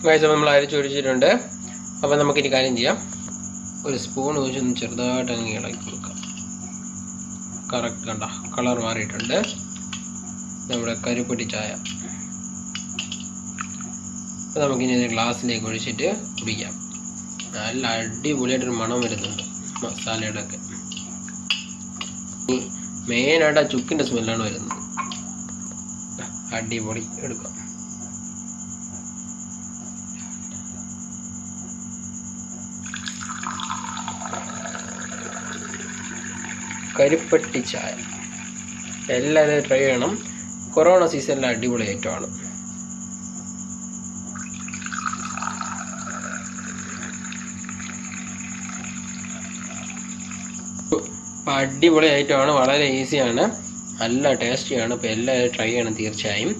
Guys നമ്മൾ അരച്ച് ഒഴിച്ചിട്ടുണ്ട്. അപ്പോൾ നമുക്കിനി കാര്യം ചെയ്യാം. ഒരു സ്പൂൺ വെച്ച് ഒന്ന് ചെറുതായിട്ട് അങ്ങ് ഇളക്കി കൊടുക്കാം. കറക്റ്റ് കണ്ട കളർ മാറിയിട്ടുണ്ട്. നമ്മുടെ കരിപ്പൊടി ചായ. അപ്പോൾ നമുക്കിനി ഇത് ഗ്ലാസ്സിലേക്ക് ഒഴിച്ചിട്ട് കുടിക്കാം. നല്ല അടിപൊളിയായിട്ടൊരു മണം വരുന്നുണ്ട് മസാലയുടെ ഒക്കെ. മെയിനായിട്ട് ആ ചുക്കിൻ്റെ സ്മെല്ലാണ് വരുന്നത്. അടിപൊളി. എടുക്കാം. കരിപ്പട്ടി ചായ എല്ലാവരും ട്രൈ ചെയ്യണം. കൊറോണ സീസണിലെ അടിപൊളി ഐറ്റമാണ്. അടിപൊളി ഐറ്റമാണ്. വളരെ ഈസിയാണ്, നല്ല ടേസ്റ്റിയാണ്. അപ്പോൾ എല്ലാവരും ട്രൈ ചെയ്യണം തീർച്ചയായും.